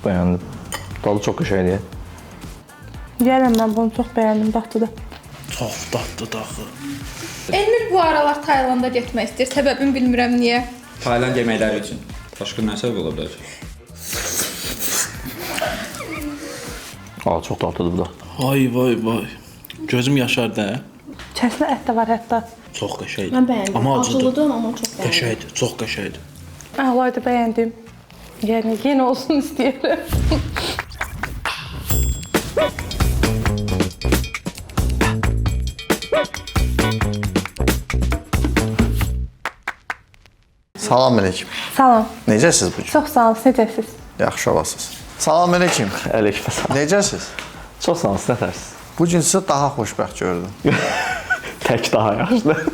Çox bəyəndim. Dadı çox qəşəngdir. Yiyərəm mən bunu çox bəyəndim, dadlıdır. Çox dadlıdır axı. Elmir bu aralar Taylanda getmək istəyir. Səbəbini bilmirəm niyə. Tayland yeməkləri üçün. Başqa nə səbəb ola bilər? Çox dadlıdır bu da. Vay. Gözüm yaşardı, hə? Kəsmə ət də var hətta. Çox qəşəngdir. Mən bəyəndim. Amma acıdır. Acılıdır, amma çox bəyəndim. Qəşəngdir, çox qəşəngdir. Əlaydı bəyəndim. Yəni yenə olsun istəyirəm. Salam əleykum. Salam. Necəsiz bu gün? Çox sağ olun, necəsiz? Yaxşı olasınız. Salam əleykum. Əleykum salam. Necəsiz? Çox sağ olun, siz nətərsiniz? Bu gün sizi daha xoşbəxt gördüm. Tək daha yaxşıdır.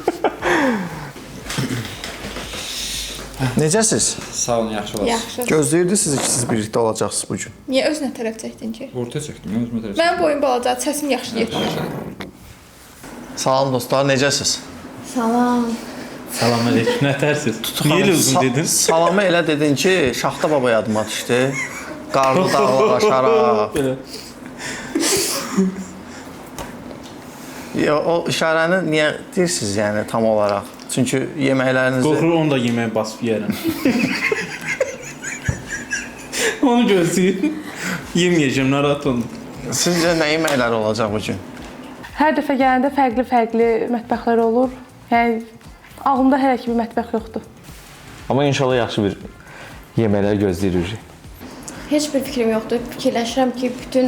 Necəsiz? Sağ olun, yaxşı olasınız. Yaxşı. Gözləyirdiniz siz ki, siz birlikdə olacaqsınız bu gün. Niyə özünə tərəf çəkdin ki? Orta çəkdim, özümə tərəf. Mənim boyum balacadır, səsim yaxşı getmir. Salam dostlar, necəsiz? Salam. Salam əleykum, nətərsiz? Niyə elə uzun dedin? Salamı elə dedin ki, Şaxta baba yadıma düşdü. Qarlı dağlar aşaraq. Ya, o işarəni niyə deyirsiniz yəni tam olaraq? Çünki yeməklərinizi... Qorxur onu da yeməyə basıb yeyərəm. Onu gözləyim. Yeməyəcəm, narahat olun. Sizcə nə yeməklər olacaq bu gün? Hər dəfə gələndə fərqli mətbəxlər olur. Yəni ağlımda hələ ki bir mətbəx yoxdur. Amma inşallah yaxşı bir yeməklər gözləyirik. Heç bir fikrim yoxdur. Fikirləşirəm ki, bütün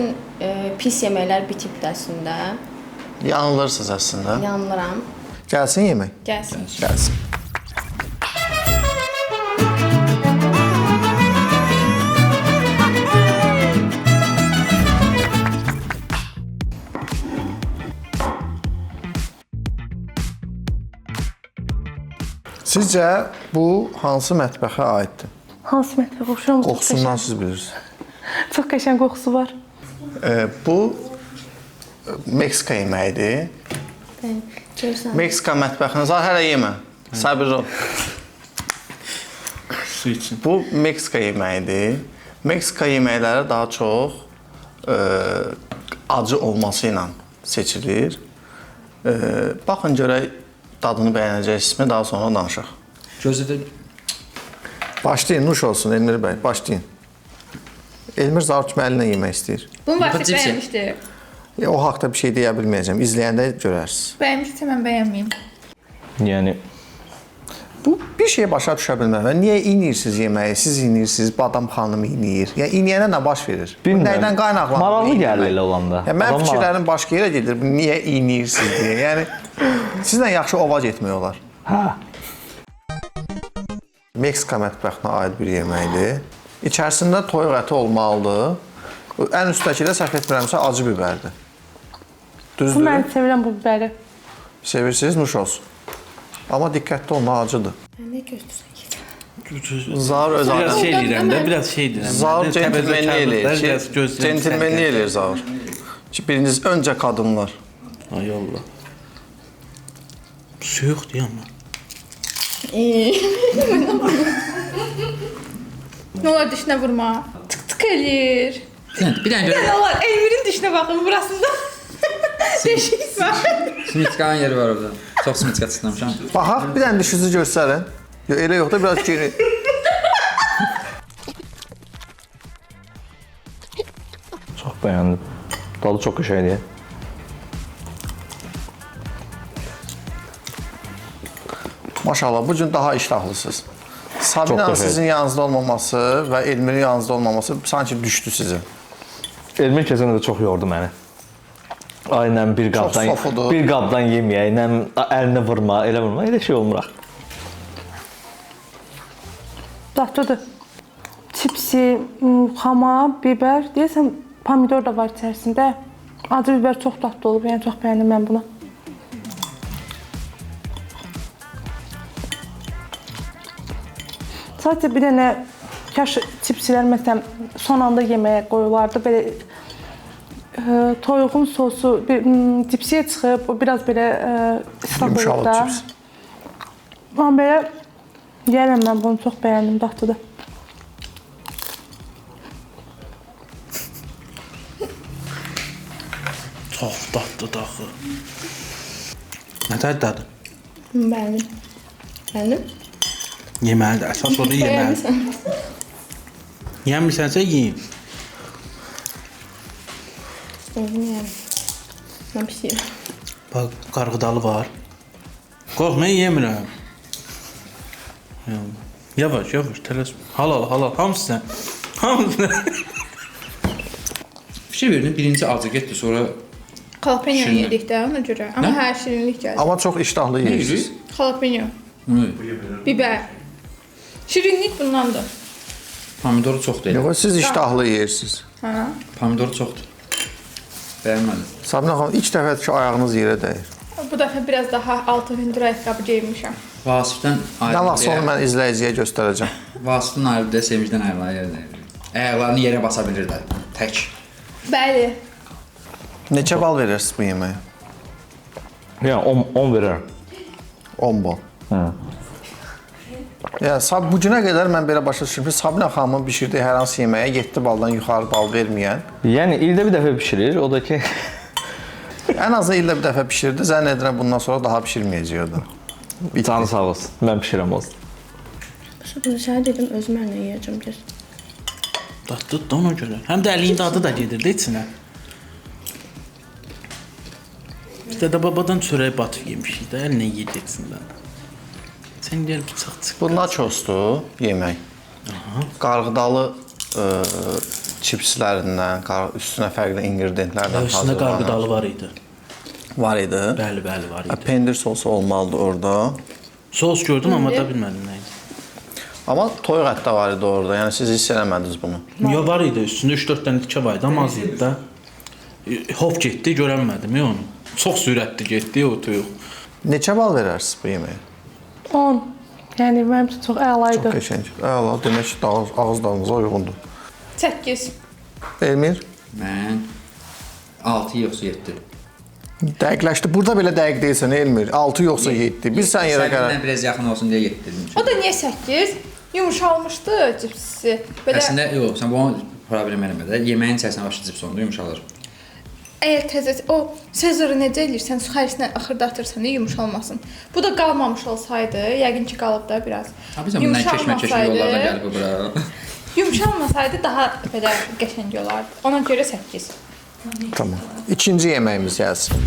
pis yeməklər bitibdir əslində. Yanılırsınız əslində. Yanılıram. Gəlsin yemək? Gəlsin. Gəlsin. Sizcə bu hansı mətbəxə aiddir? Hansı mətbəx oxşar? Qoxusundan siz bilirsiniz. Çox qəşəng qoxusu var. Bu Meksika yeməyidir. Görürsən. Meksika mətbəxini hələ yemə. Səbirli ol. Su için. Bu Meksika yeməyidir. Meksika yeməkləri daha çox acı olması ilə seçilir. Baxın görək dadını bəyənəcəksiniz, daha sonra danışaq. Gözlədim. Başlayın, nuş olsun Elmir bəy, başlayın. Elmir Zavur kimi əlinə yemək istəyir. Bunu vaxt Yapacaq şey. bəyənmişdi. O haqda bir şey deyə bilməyəcəm. İzləyəndə görərsiniz. Bəyənmişsə mən bəyənməyim. Yəni Bu bir şeyə başa düşə bilmərəm. Niyə yeyinirsiniz yeməyi? Siz yeyinirsiniz, badam xanım yeyinir. Yəni yeyinəyənə nə baş verir? bilmirəm. Nədən qaynaqlanır? Maraqlı gəlir elə olanda. Yəni mənim fikirlərim başqa yerə gedir. Niyə yeyinirsiniz deyə. Yəni sizlə yaxşı ova getmək olar. Hə. Meksika mətbəxinə aid bir yeməkdir. İçərisində toyuq əti olmalıdır. Ən üstdəki də səhv etmirəmsə acı bibərdir. Bu Düzdür? mən sevirəm bu biberi. Sevirsiniz, nuş olsun. Amma diqqətli olma, acıdır. Nə gözləyirsən? Zavur öz Biraz aləmi. şey deyirəm də, biraz şey deyirəm. Zavur centilmenli eləyir. Biraz gözləyirəm. Centilmenli eləyir Zavur. Ki biriniz öncə qadınlar. Ay Allah. Su yoxdur amma. Nə olar dişinə vurma. Tık eləyir. Bir dənə görə. Nə olar Elmirin dişinə baxın burasında. Deşik var. Smitkanın yeri var orada. Çox smitka çıxlamışam. Baxaq, bir dənə dişinizi göstərin. Yox, elə yox da biraz geri. Çox bəyəndim. Dadı çox qəşəngdir. Maşallah, bu gün daha iştahlısınız. Sabinanın Çox sizin yanınızda olmaması və Elmirin yanınızda olmaması sanki düşdü sizin. Elmir keçən də çox yordu məni. Aynen bir qabdan yeməyək, nə əlini vurma, elə vurma, elə şey olmur. Dadlıdır. Çipsi, xama, biber, deyəsən pomidor da var içərisində. Acı biber çox dadlı olub, yəni çox bəyəndim mən bunu. Sadəcə bir dənə kaş çipsilər məsələn son anda yeməyə qoyulardı. Belə toyuğun sosu cipsiyə çıxıb, o biraz belə ıslaq olur da. Amma belə yeyərəm mən bunu, çox bəyəndim, dadlıdır. Çox dadlı daxı. Nə dadı? Bəli. Bəli. Yeməlidir. Əsas odur yeməlidir. Yeməmisənsə yeyin. Bilmirəm. Nə pişirir? Bax, qarğıdalı var. Qorxma, yemirəm. Yavaş, yavaş, tələsmə. Halal, hamısı sən. Hamısı. Bir şey verdim, birinci acı getdi, sonra Jalapeno Şirinlik. yedik də ona görə. Amma hər şirinlik gəldi. Amma çox iştahlı yeyirsiniz. Jalapeno, biber. Şirinlik bundandır. pomidoru çox deyil. Yox, siz iştahlı yeyirsiniz. Hə. Pomidoru çoxdur. Bəyənmədim. Sabina xanım, ilk dəfədir ki, ayağınız yerə dəyir. Bu dəfə biraz daha altı hündür ayaqqabı geyinmişəm. Vasifdən Nə vaxtsa onu mən izləyiciyə göstərəcəm. Vasifdən ayrılıb deyə sevincdən ayrılan yerdə. Ayaqlarını yerə basa bilirlər. Tək. Bəli. Neçə bal verirsiniz bu yeməyə? Yəni 10 verərəm. 10 bal. Hə. Ya, bu günə qədər mən belə başa düşürəm ki, Sabina xanımın bişirdiyi hər hansı yeməyə 7 baldan yuxarı bal verməyən, Yəni ildə bir dəfə bişirir, o da ki ən azı ildə bir dəfə bişirdi. Zənn edirəm bundan sonra daha bişirməyəcək o da. canı sağ olsun. Mən bişirəm olsun. Bunu sənə dedim, özüm mənlə yeyəcəm gəz. Dadlıdır da ona görə. Həm də əliyin dadı da gedir də içinə. Biz də babadan çörək batıb yemişik də, əlinə yeyəcəksin də. Sən gəl bıçaq çıx. Bu nachosdur yemək. Qarğıdalı çipslərindən, üstünə fərqli ingredientlərdən Üstündə qarğıdalı var idi. var idi. Bəli, var idi. Pendir sosu olmalıdır orada. Sos gördüm, amma da bilmədim nə idi. Amma toyuq ət də var idi orada. Yəni siz hiss eləmədiniz bunu. Ya var idi, üstündə 3-4 dənə tikə var idi, amma az idi də. Hop getdi, görənmədim ya onu. Çox sürətli getdi o toyuq. Neçə bal verərsiniz bu yeməyə? 10. Yəni mənim üçün çox əla idi. Çox qəşəng. Əla, demək ki, ağız dadınıza uyğundur. 8. Elmir, Mən 6 yoxsa 7. dəqiqləşdi. Burada belə dəqiq deyilsən Elmir. 6 yoxsa 7. Biz sən yerə qərar. Səndən biraz yaxın olsun deyə 7 dedim. O da niyə 8? Yumşalmışdı cipsi. Belə Əslində yox, sən bunu problem eləmə də. Yeməyin içərisinə başlayıb cips onda yumşalır. əgər təzə o Sezarı necə eləyirsən, su xərcini axırda atırsan, yumşalmasın. Bu da qalmamış olsaydı, yəqin ki qalıb da biraz. Ha biz bundan keşmə yollardan gəlib bu bura. Yumşalmasaydı daha belə qəşəng olardı. Ona görə 8. Tamam. İkinci yeməyimiz gəlsin.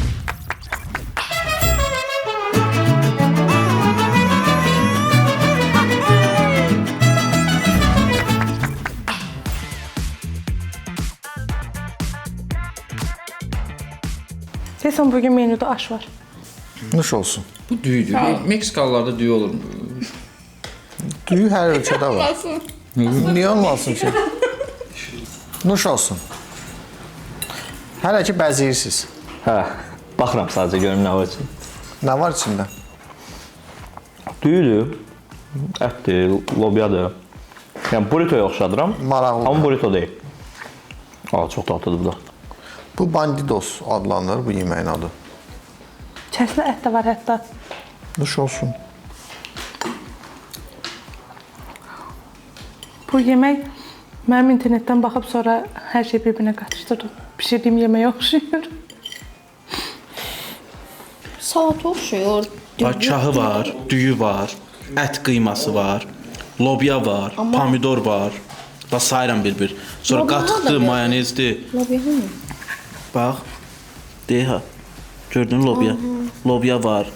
Deyəsən bugün menyuda aş var. Nuş olsun. Bu düyüdür. Meksikalılarda düyü olur mu? Düyü hər ölkədə var. Olsun. Niyə olmasın ki? Nuş olsun. Hələ ki bəziyirsiniz. Hə, baxıram sadəcə görüm nə var üçün. Nə var içində? Düyüdür, ətdir, lobyadır. Yəni burritoya oxşadıram, Maraqlıdır. amma burrito deyil. Aa, çox dadlıdır bu da. Bu bandidos adlanır bu yeməyin adı. İçərisində ət də var hətta. Nuş olsun. Bu yemək mənim internetdən baxıb sonra hər şey bir-birinə qatışdırdım. Bişirdiyim yeməyə oxşuyur. Salat oxşuyur. Çahı var, düyü var, ət qıyması var, lobya var, pomidor var. Bax sayıram bir-bir. Sonra Lobya qatıqdır, harda mayonezdir. Lobya mı? Bax. Deyək ha. Gördün lobya? Lobya var.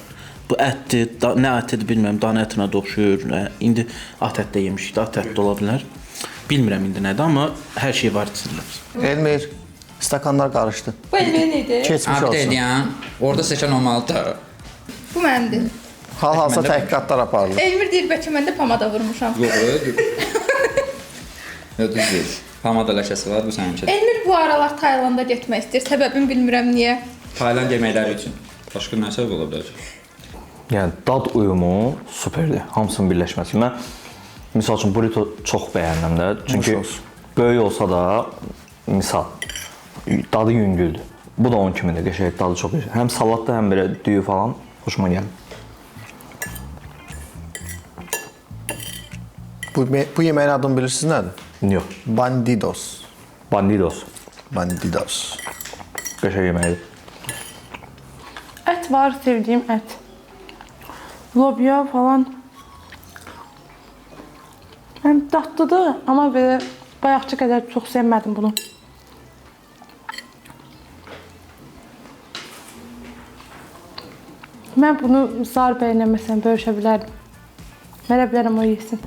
Bu ətdir, nə ətidir bilmirəm, dana ətinə də oxşuyur. İndi at ət də yemişik, at ət də ola bilər. Bilmirəm indi nədir, amma hər şey var içində. Elmir, stakanlar qarışdı. Bu elməyə nədir? Keçmiş Abi olsun. deyən, orada stəkan olmalıdır. Bu məndir. Hal-halsa təhqiqatlar aparılır. Elmir deyir bəlkə mən də pomada vurmuşam. Yox, düz deyil. Pomada ləkəsi var, bu səninkidir. Elmir bu aralar Taylanda getmək istəyir. Səbəbini bilmirəm niyə. Tayland yeməkləri üçün. Başqa nə səbəb ola bilər? Yəni dad uyumu superdir. Hamısının birləşməsi. Mən misal üçün burrito çox bəyənirəm də. Çünki olsun. böyük olsa da misal dadı yüngüldür. Bu da onun kimidir. Qəşəng dadı çox qəşəng. Həm salatda, həm belə düyü falan xoşuma gəlir. Bu yeməyin adını bilirsiniz nədir? Yox. Bandidos. Bandidos. Bandidos. Qəşəng yeməkdir. ət var, sevdiyim ət. Lobya falan. Həm dadlıdır, amma belə bayaqçı qədər çox sevmədim bunu. Mən bunu Zar bəylə məsələn bölüşə bilərdim. Verə bilərəm o yesin.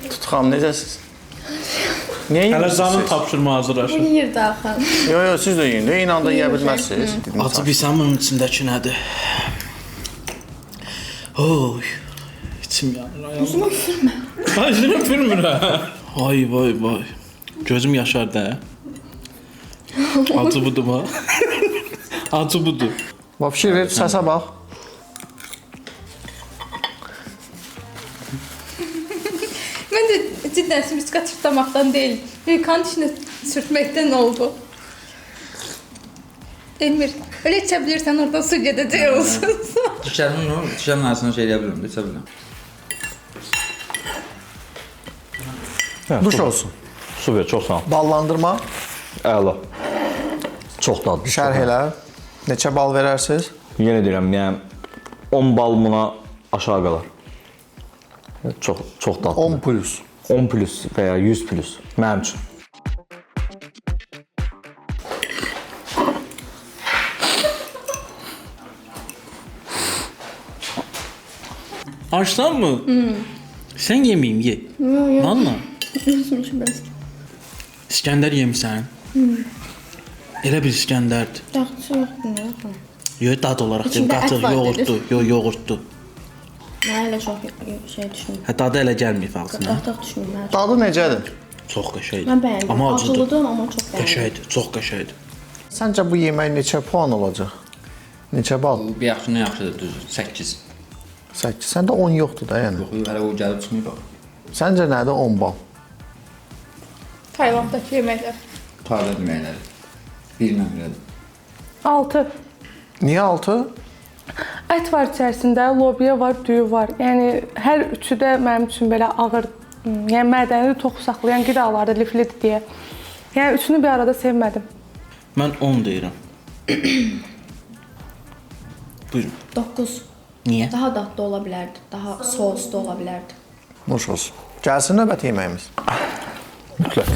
Tutxam, necəsiz? Niyə Hələ yeyirsiniz? canın tapşırma hazırlaşır. Yeyir daxil. Yox, siz də yiyin. Eyni anda yeyə bilməzsiniz. Acı bilsən bunun içindəki nədir? Oy. İçim yanır. Yüzümü üfürmə. Ay, yüzümü üfürmür ha. Ay, vay, vay. Gözüm yaşar da. Acı budur mu? Acı budur. Vapşir ver, səsə bax. Məncə cidden sümüska çırtlamaqdan deyil, kan içine sürtməkdən oldu. Elmir, öyle içə bilirsən orada su gedəcək olsun. Dişlərimin arasına şey eləyə bilirəm, içə bilirəm. Duş olsun. Su ver, çox sağ ol. Ballandırma, Əla. Çox dadlı. şərh elə. Neçə bal verərsiniz? Yenə deyirəm, yəni 10 bal buna aşağı qalar. Çox dadlı. 10 plus. 10 plus və ya 100 plus mənim üçün. Açsan mı? Sən yeməyim, ye. Yox. Valla. Üzmüşüm biraz. İskəndər yemisən? Elə bir İskəndərdir. Yaxşı yoxdur. Yox, dad olaraq deyim, İçində ət qatıq, var yoğurtdu. Yox, yoğurtdu. Mən elə çox şey düşünmürəm. Hə, dadı elə gəlməyib ağzına. Qatıq düşünmürəm. Dadı necədir? Çox qəşəngdir. Mən bəyəndim. Amma acıdır. Acılıdır, amma çox bəyəndim. Qəşəngdir, çox qəşəngdir. Səncə bu yemək neçə puan olacaq? Neçə bal? Bu yaxşı, nə yaxşıdır, düzdür, 8. 8. Səndə 10 yoxdur da yəni. Yox, hələ o gəlib çıxmıyor bax. Səncə nədir 10 bal? Tayvanddakı yeməklər. Tarla deməkləri. Bilməm elədir. 6. Niyə 6? Ət var içərisində, lobya var, düyü var. Yəni hər üçü də mənim üçün belə ağır, yəni mədəni tox saxlayan qidalardır, liflidir deyə. Yəni üçünü bir arada sevmədim. Mən 10 deyirəm. Buyurun. 9. Niyə? Daha dadlı ola bilərdi. Daha soslu ola bilərdi. Nuş olsun. Gəlsin növbəti yeməyimiz. Mütləq.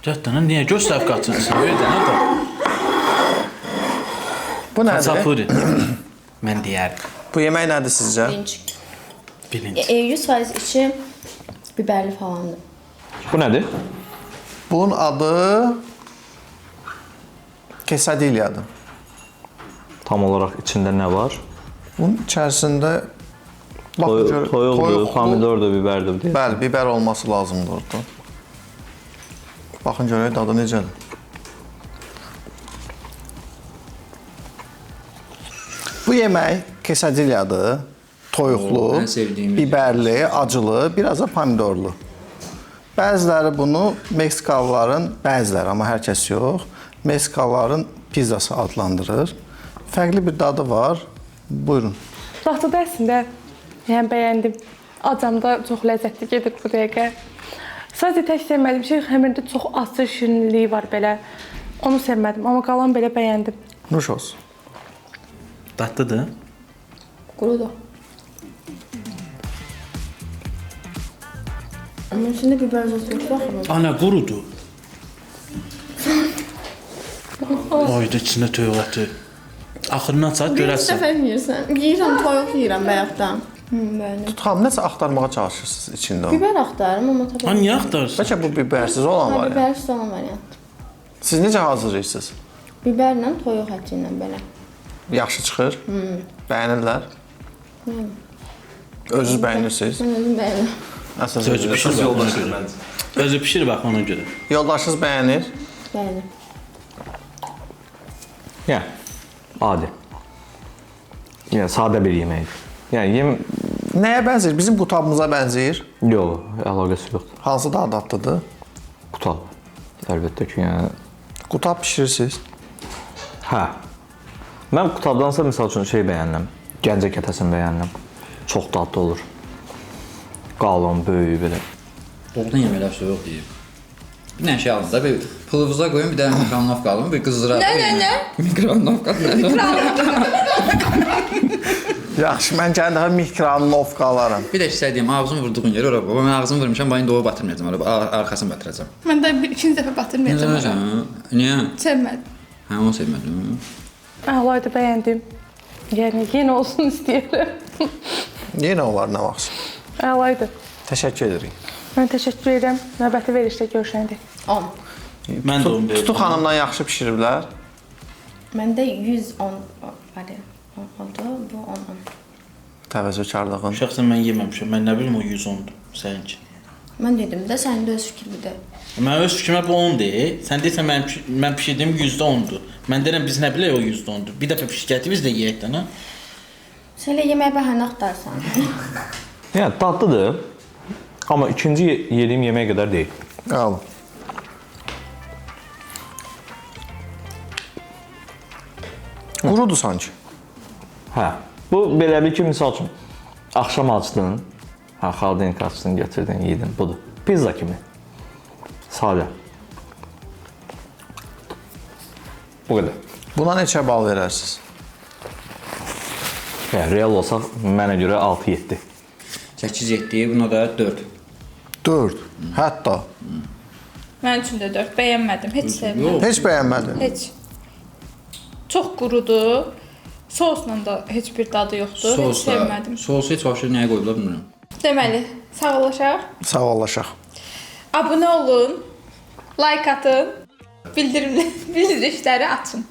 Cəhdənə niyə göstər qaçınsın? Öyrənə də. Bu nədir? Safuri. Mən deyərdim. Bu yemək nədir sizcə? Birinci. Birinci. 100% içi biberli falandır. Bu nədir? Bunun adı quesadilyadır. Tam olaraq içində nə var? Bunun içərisində Toyuqdur, pomidordur, biberdir deyə. Bəli, biber olması lazımdır orada. Baxın görək dadı necədir. Bu yemək quesadilyadır. Toyuqlu, Ən sevdiyim. biberli, acılı, biraz da pomidorlu. Bəziləri bunu Meksikalıların, bəziləri amma hər kəs yox, Meksikalıların pizzası adlandırır. Fərqli bir dadı var. Buyurun. Vaxtıda əslində yəni bəyəndim. Acamda çox ləzzətli gedir bu dəqiqə. Sadəcə tək sevmədiyim şey xəmirdə çox acı şirinliyi var belə. Onu sevmədim, amma qalan belə bəyəndim. Nuş olsun. Dadlıdır. Qurudur. Onun içində biber zosu yox baxın. Ana qurudur. Oyda içində toyuq əti. Axırından çat Bir görərsən. dəfə yeyirsən. Yeyirəm, toyuq yeyirəm bayaqdan. Bəyəndim. Tutxam, nəsə axtarmağa çalışırsınız içində o. Biber axtarım, amma Ha, tapamadım. niyə axtarırsan? Bəlkə bu bibersiz olan var ya. Bibersiz olan variant. Siz necə hazırlayırsınız? Biberlə toyuq əti ilə belə. Yaxşı çıxır? Bəyənirlər? Özünüz bəyənirsiniz? Mən özüm bəyənirəm. Əsas Özü pişir bax ona görə. Özü pişir bax ona görə. Yoldaşınız bəyənir? Bəyənirəm. Yəni adi. Yəni sadə bir yeməkdir. Yəni yem Nəyə bənzəyir? Bizim qutabımıza bənzəyir. yox, əlaqəsi yoxdur. Hansı daha dadlıdır? Qutal. Əlbəttə ki, yəni Qutab bişirirsiniz? Hə. Mən qutabdansa misal üçün şey bəyənirəm. Gəncə kətəsini bəyənirəm. Çox dadlı olur. Qalın, böyük belə. Doğrudan yeməklər soyuq deyib. Bir dənə şey alın da, bir puluvuza qoyun, bir dənə mikronovka alın, bir qızdıra. Nə? Mikronovka. Yaxşı, mən gəndə mikronovka alaram. Bir də istədiyim ağzımı vurduğun yeri ora qoy. Mən ağzımı vurmuşam, bayını doğru batırmayacağam. Ora arxasını batıracağam. Mən də ikinci dəfə batırmayacağam. Niyə? Sevmədim. Hə, onu sevmədim. Əlaydı, bəyəndim. Yəni yenə olsun istəyirəm. Yenə olar nə vaxt. Əlaydı. Təşəkkür edirik. Mən təşəkkür edirəm. Növbəti verilişdə görüşərik. 10. Mən də onu Tutu verdim. xanımdan yaxşı bişiriblər. Məndə 110 var. Oldu, bu 10. Təvəzzökarlığın. Şəxsən mən yeməmişəm. Mən nə bilim o 110-dur səninki. Mən dedim də, sənin də öz fikrindir. Mən öz fikrimə bu 10-dur. Sən deyirsən mən bişirdiyim %10-dur. Mən deyirəm biz nə bilək o %10-dur. Bir dəfə pişirkəti biz də yeyək də, nə? Sən elə yemək bəhanə axtarsan. Yəni dadlıdır. Amma ikinci yediyim yemək qədər deyil. Al. Qurudur sanki. Hə. Bu belə bir ki, misal üçün axşam açdın, hə, xaldenik açdın, gətirdin, yedin, budur. Pizza kimi. Sadə. Bu qədər. Buna neçə bal verərsiniz? Yəni real olsaq mənə görə 6-7. 8-7, buna da 4. 4. Hətta. Mənim üçün də 4. Bəyənmədim. Heç sevmədim. Heç bəyənmədim. Heç. Çox qurudur. Sousla da heç bir dadı yoxdur. Heç sevmədim. Sousu heç vaxt nəyə qoyublar bilmirəm. Deməli, sağollaşaq. Sağollaşaq. Abunə olun. Like atın. Bildirişləri açın.